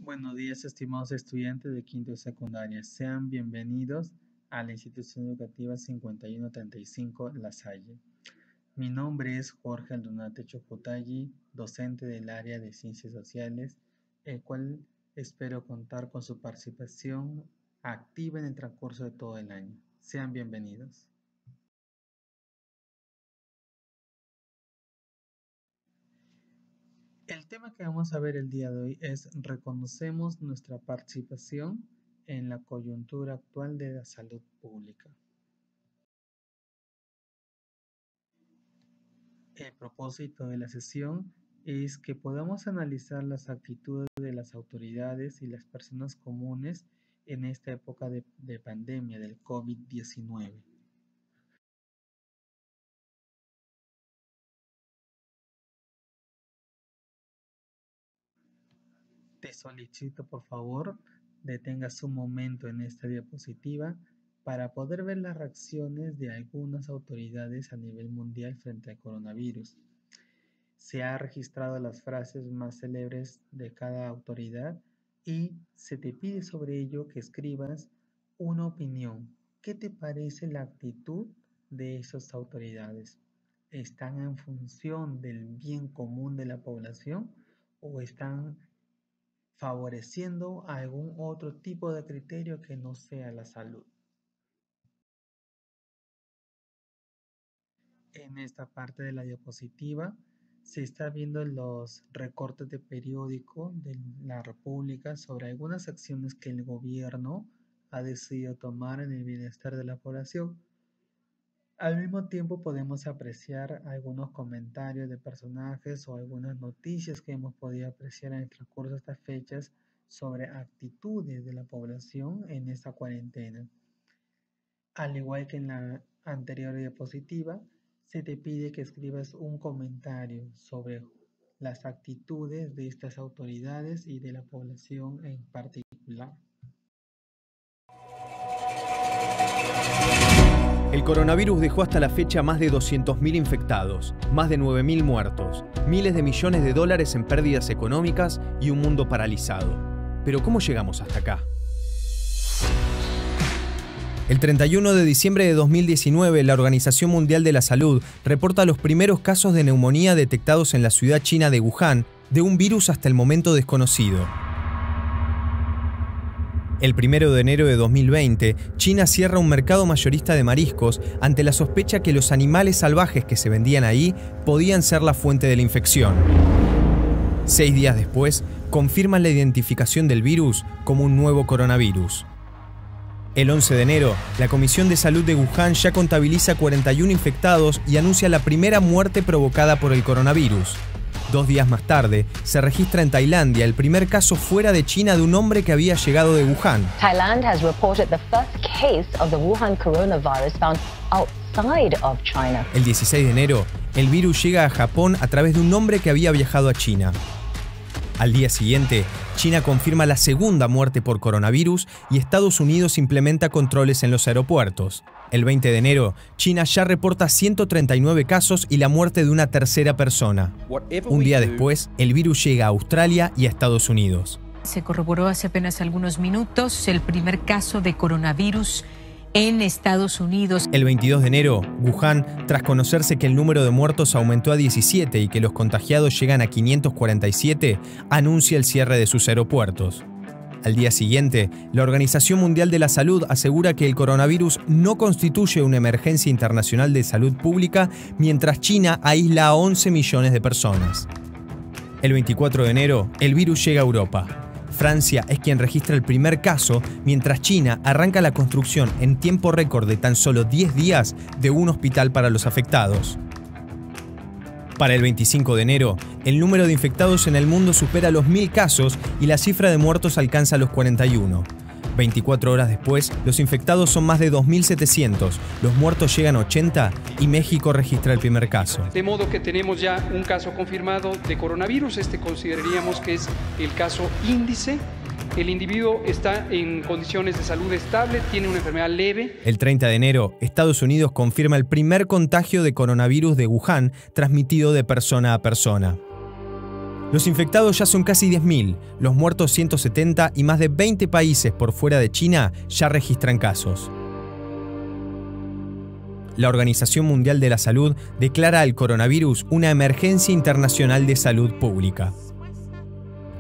Buenos días, estimados estudiantes de quinto de secundaria. Sean bienvenidos a la institución educativa 5135 La Salle. Mi nombre es Jorge Aldunate Chocotay, docente del área de Ciencias Sociales, el cual espero contar con su participación activa en el transcurso de todo el año. Sean bienvenidos. El tema que vamos a ver el día de hoy es reconocemos nuestra participación en la coyuntura actual de la salud pública. El propósito de la sesión es que podamos analizar las actitudes de las autoridades y las personas comunes en esta época de pandemia del COVID-19. Te solicito, por favor, detengas un momento en esta diapositiva para poder ver las reacciones de algunas autoridades a nivel mundial frente al coronavirus. Se han registrado las frases más célebres de cada autoridad y se te pide sobre ello que escribas una opinión. ¿Qué te parece la actitud de esas autoridades? ¿Están en función del bien común de la población o están favoreciendo algún otro tipo de criterio que no sea la salud? En esta parte de la diapositiva se está viendo los recortes de periódico de la República sobre algunas acciones que el gobierno ha decidido tomar en el bienestar de la población. Al mismo tiempo podemos apreciar algunos comentarios de personajes o algunas noticias que hemos podido apreciar en el transcurso de estas fechas sobre actitudes de la población en esta cuarentena. Al igual que en la anterior diapositiva, se te pide que escribas un comentario sobre las actitudes de estas autoridades y de la población en particular. El coronavirus dejó hasta la fecha más de 200.000 infectados, más de 9.000 muertos, miles de millones de dólares en pérdidas económicas y un mundo paralizado. Pero ¿cómo llegamos hasta acá? El 31 de diciembre de 2019, la Organización Mundial de la Salud reporta los primeros casos de neumonía detectados en la ciudad china de Wuhan, de un virus hasta el momento desconocido. El 1 de enero de 2020, China cierra un mercado mayorista de mariscos ante la sospecha que los animales salvajes que se vendían ahí podían ser la fuente de la infección. 6 días después, confirman la identificación del virus como un nuevo coronavirus. El 11 de enero, la Comisión de Salud de Wuhan ya contabiliza 41 infectados y anuncia la primera muerte provocada por el coronavirus. 2 días más tarde, se registra en Tailandia el primer caso fuera de China de un hombre que había llegado de Wuhan. Thailand has reported the first case of the Wuhan coronavirus found outside of China. El 16 de enero, el virus llega a Japón a través de un hombre que había viajado a China. Al día siguiente, China confirma la segunda muerte por coronavirus y Estados Unidos implementa controles en los aeropuertos. El 20 de enero, China ya reporta 139 casos y la muerte de una tercera persona. Un día después, el virus llega a Australia y a Estados Unidos. Se corroboró hace apenas algunos minutos el primer caso de coronavirus en Estados Unidos. El 22 de enero, Wuhan, tras conocerse que el número de muertos aumentó a 17 y que los contagiados llegan a 547, anuncia el cierre de sus aeropuertos. Al día siguiente, la Organización Mundial de la Salud asegura que el coronavirus no constituye una emergencia internacional de salud pública, mientras China aísla a 11 millones de personas. El 24 de enero, el virus llega a Europa. Francia es quien registra el primer caso, mientras China arranca la construcción en tiempo récord de tan solo 10 días de un hospital para los afectados. Para el 25 de enero, el número de infectados en el mundo supera los 1.000 casos y la cifra de muertos alcanza los 41. 24 horas después, los infectados son más de 2.700, los muertos llegan a 80 y México registra el primer caso. De modo que tenemos ya un caso confirmado de coronavirus. Este consideraríamos que es el caso índice. El individuo está en condiciones de salud estable, tiene una enfermedad leve. El 30 de enero, Estados Unidos confirma el primer contagio de coronavirus de Wuhan transmitido de persona a persona. Los infectados ya son casi 10.000, los muertos 170 y más de 20 países por fuera de China ya registran casos. La Organización Mundial de la Salud declara al coronavirus una emergencia internacional de salud pública.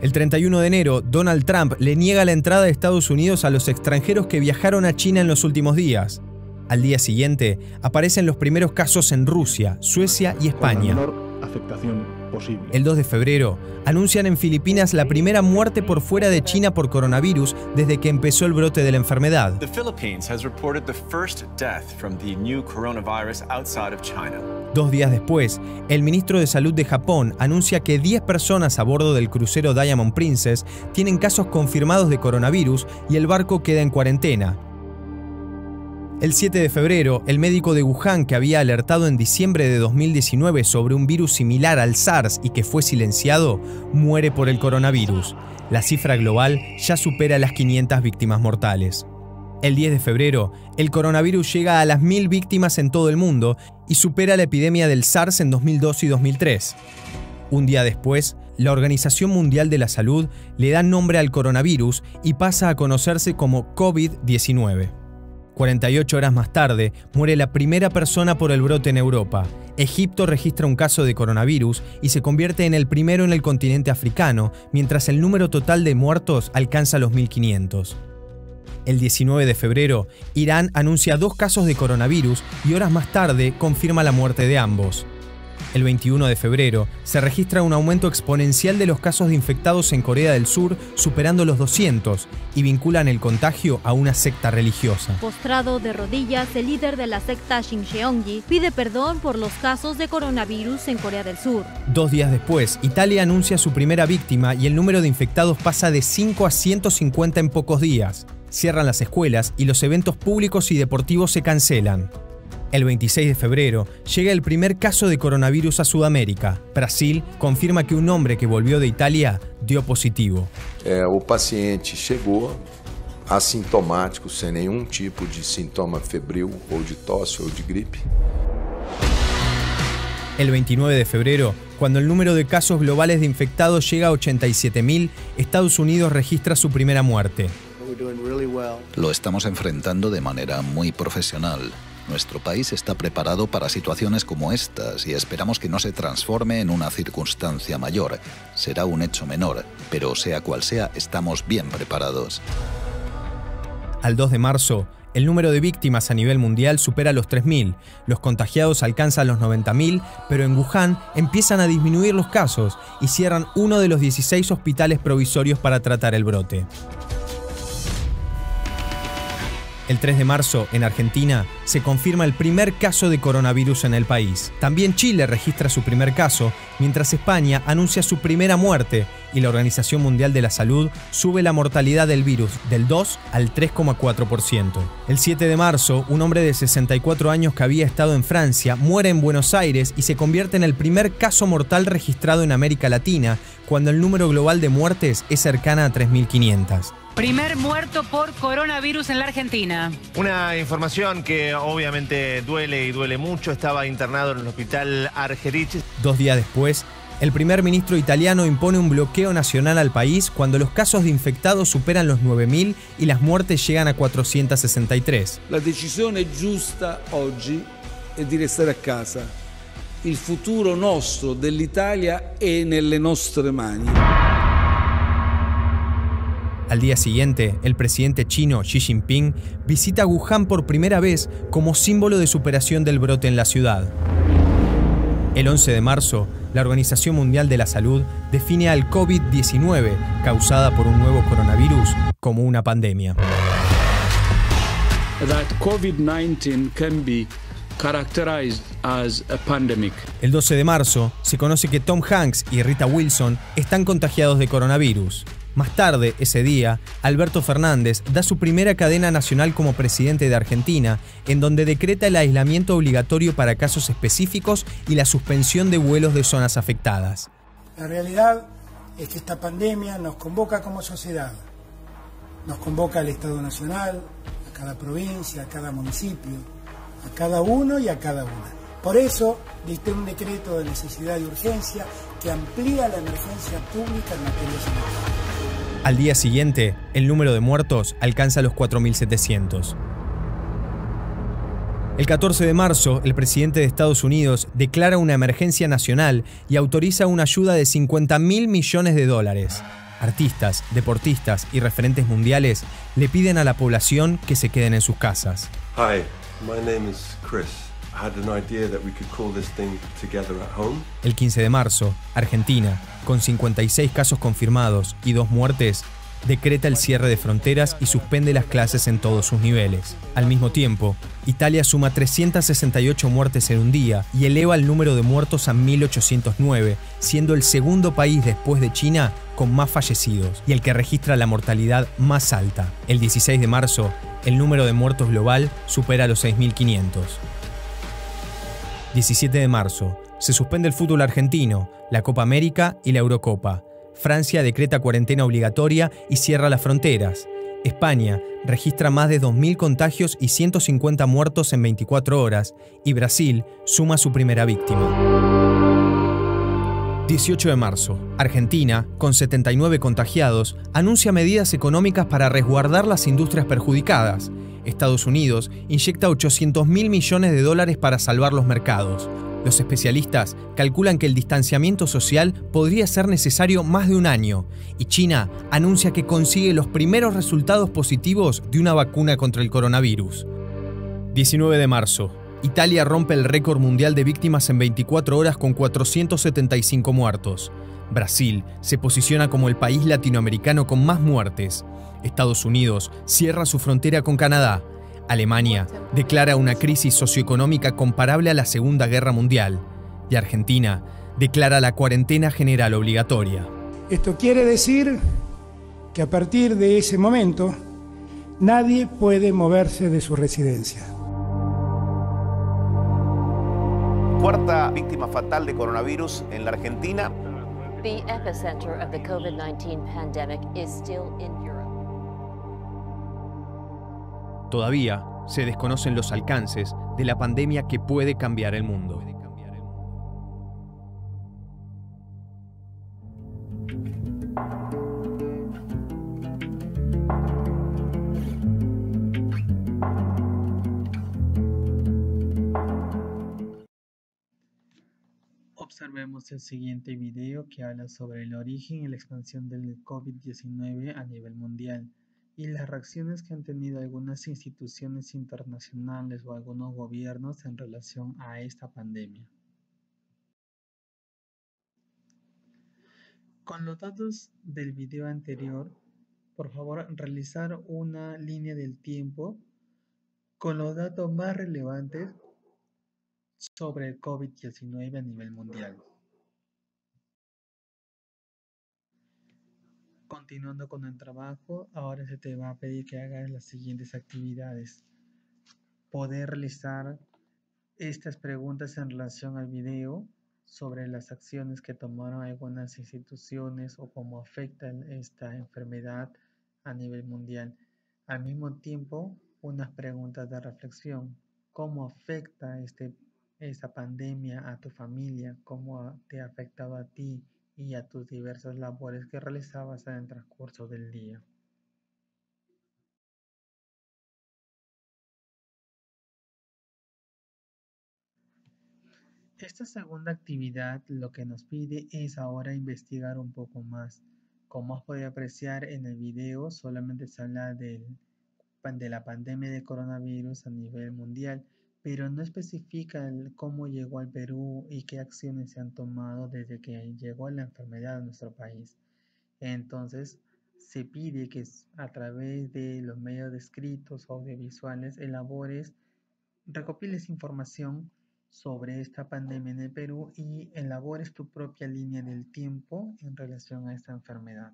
El 31 de enero, Donald Trump le niega la entrada de Estados Unidos a los extranjeros que viajaron a China en los últimos días. Al día siguiente, aparecen los primeros casos en Rusia, Suecia y España. Con la menor afectación posible. El 2 de febrero, anuncian en Filipinas la primera muerte por fuera de China por coronavirus desde que empezó el brote de la enfermedad. The Philippines has reported the first death from the new coronavirus outside of China. 2 días después, el ministro de Salud de Japón anuncia que 10 personas a bordo del crucero Diamond Princess tienen casos confirmados de coronavirus y el barco queda en cuarentena. El 7 de febrero, el médico de Wuhan que había alertado en diciembre de 2019 sobre un virus similar al SARS y que fue silenciado, muere por el coronavirus. La cifra global ya supera las 500 víctimas mortales. El 10 de febrero, el coronavirus llega a las 1.000 víctimas en todo el mundo y supera la epidemia del SARS en 2002 y 2003. Un día después, la Organización Mundial de la Salud le da nombre al coronavirus y pasa a conocerse como COVID-19. 48 horas más tarde, muere la primera persona por el brote en Europa. Egipto registra un caso de coronavirus y se convierte en el primero en el continente africano, mientras el número total de muertos alcanza los 1.500. El 19 de febrero, Irán anuncia 2 casos de coronavirus y horas más tarde confirma la muerte de ambos. El 21 de febrero, se registra un aumento exponencial de los casos de infectados en Corea del Sur, superando los 200, y vinculan el contagio a una secta religiosa. Postrado de rodillas, el líder de la secta Shincheonji pide perdón por los casos de coronavirus en Corea del Sur. 2 días después, Italia anuncia su primera víctima y el número de infectados pasa de 5 a 150 en pocos días. Cierran las escuelas y los eventos públicos y deportivos se cancelan. El 26 de febrero llega el primer caso de coronavirus a Sudamérica. Brasil confirma que un hombre que volvió de Italia dio positivo. O paciente chegou asintomático, sem nenhum tipo de sintoma febril ou de tosse ou de gripe. El 29 de febrero, cuando el número de casos globales de infectados llega a 87.000, Estados Unidos registra su primera muerte. Lo estamos enfrentando de manera muy profesional. Nuestro país está preparado para situaciones como estas y esperamos que no se transforme en una circunstancia mayor. Será un hecho menor, pero sea cual sea, estamos bien preparados. Al 2 de marzo, el número de víctimas a nivel mundial supera los 3.000, los contagiados alcanzan los 90.000, pero en Wuhan empiezan a disminuir los casos y cierran uno de los 16 hospitales provisorios para tratar el brote. El 3 de marzo, en Argentina, se confirma el primer caso de coronavirus en el país. También Chile registra su primer caso, mientras España anuncia su primera muerte y la Organización Mundial de la Salud sube la mortalidad del virus del 2 al 3,4%. El 7 de marzo, un hombre de 64 años que había estado en Francia muere en Buenos Aires y se convierte en el primer caso mortal registrado en América Latina, cuando el número global de muertes es cercana a 3.500. Primer muerto por coronavirus en la Argentina. Una información que obviamente duele y duele mucho. Estaba internado en el hospital Argerich. 2 días después, el primer ministro italiano impone un bloqueo nacional al país cuando los casos de infectados superan los 9.000 y las muertes llegan a 463. La decisione giusta oggi è di restare a casa. Il futuro nostro dell'Italia è nelle nostre mani. Al día siguiente, el presidente chino Xi Jinping visita Wuhan por primera vez como símbolo de superación del brote en la ciudad. El 11 de marzo, la Organización Mundial de la Salud define al COVID-19, causada por un nuevo coronavirus, como una pandemia. That COVID-19 can be characterized as a pandemic. El 12 de marzo, se conoce que Tom Hanks y Rita Wilson están contagiados de coronavirus. Más tarde, ese día, Alberto Fernández da su primera cadena nacional como presidente de Argentina, en donde decreta el aislamiento obligatorio para casos específicos y la suspensión de vuelos de zonas afectadas. La realidad es que esta pandemia nos convoca como sociedad, nos convoca al Estado Nacional, a cada provincia, a cada municipio, a cada uno y a cada una, Por eso dicté un decreto de necesidad y urgencia que amplía la emergencia pública en materia sanitaria. Al día siguiente, el número de muertos alcanza los 4.700. El 14 de marzo, el presidente de Estados Unidos declara una emergencia nacional y autoriza una ayuda de $50.000 millones. Artistas, deportistas y referentes mundiales le piden a la población que se queden en sus casas. Hi, my name is Chris. I had an idea that we could call this thing Together at Home. El 15 de marzo, Argentina, con 56 casos confirmados y 2 muertes, decreta el cierre de fronteras y suspende las clases en todos sus niveles. Al mismo tiempo, Italia suma 368 muertes en un día y eleva el número de muertos a 1.809, siendo el segundo país después de China con más fallecidos y el que registra la mortalidad más alta. El 16 de marzo, el número de muertos global supera los 6.500. 17 de marzo, se suspende el fútbol argentino, la Copa América y la Eurocopa. Francia decreta cuarentena obligatoria y cierra las fronteras. España registra más de 2.000 contagios y 150 muertos en 24 horas. Y Brasil suma su primera víctima. 18 de marzo. Argentina, con 79 contagiados, anuncia medidas económicas para resguardar las industrias perjudicadas. Estados Unidos inyecta $800.000 millones para salvar los mercados. Los especialistas calculan que el distanciamiento social podría ser necesario más de un año, y China anuncia que consigue los primeros resultados positivos de una vacuna contra el coronavirus. 19 de marzo. Italia rompe el récord mundial de víctimas en 24 horas con 475 muertos. Brasil se posiciona como el país latinoamericano con más muertes. Estados Unidos cierra su frontera con Canadá. Alemania declara una crisis socioeconómica comparable a la Segunda Guerra Mundial. Y Argentina declara la cuarentena general obligatoria. Esto quiere decir que a partir de ese momento nadie puede moverse de su residencia. Cuarta víctima fatal de coronavirus en la Argentina. The epicenter of the COVID-19 pandemic is still in Europe. Todavía se desconocen los alcances de la pandemia que puede cambiar el mundo. Observemos el siguiente video que habla sobre el origen y la expansión del COVID-19 a nivel mundial y las reacciones que han tenido algunas instituciones internacionales o algunos gobiernos en relación a esta pandemia. Con los datos del video anterior, por favor realizar una línea del tiempo con los datos más relevantes sobre el COVID-19 a nivel mundial. Continuando con el trabajo, ahora se te va a pedir que hagas las siguientes actividades. Poder realizar estas preguntas en relación al video sobre las acciones que tomaron algunas instituciones o cómo afecta esta enfermedad a nivel mundial. Al mismo tiempo, unas preguntas de reflexión. ¿Cómo afecta esta pandemia a tu familia? ¿Cómo te ha afectado a ti y a tus diversas labores que realizabas en el transcurso del día? Esta segunda actividad lo que nos pide es ahora investigar un poco más. Como has podido apreciar en el video, solamente se habla de la pandemia de coronavirus a nivel mundial, pero no especifica cómo llegó al Perú y qué acciones se han tomado desde que llegó la enfermedad a nuestro país. Entonces, se pide que a través de los medios escritos o audiovisuales recopiles información sobre esta pandemia en el Perú y elabores tu propia línea del tiempo en relación a esta enfermedad.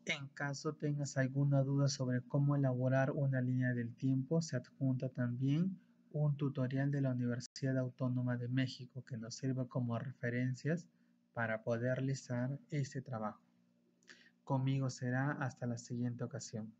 En caso tengas alguna duda sobre cómo elaborar una línea del tiempo, se adjunta también un tutorial de la Universidad Autónoma de México que nos sirve como referencias para poder realizar este trabajo. Conmigo será hasta la siguiente ocasión.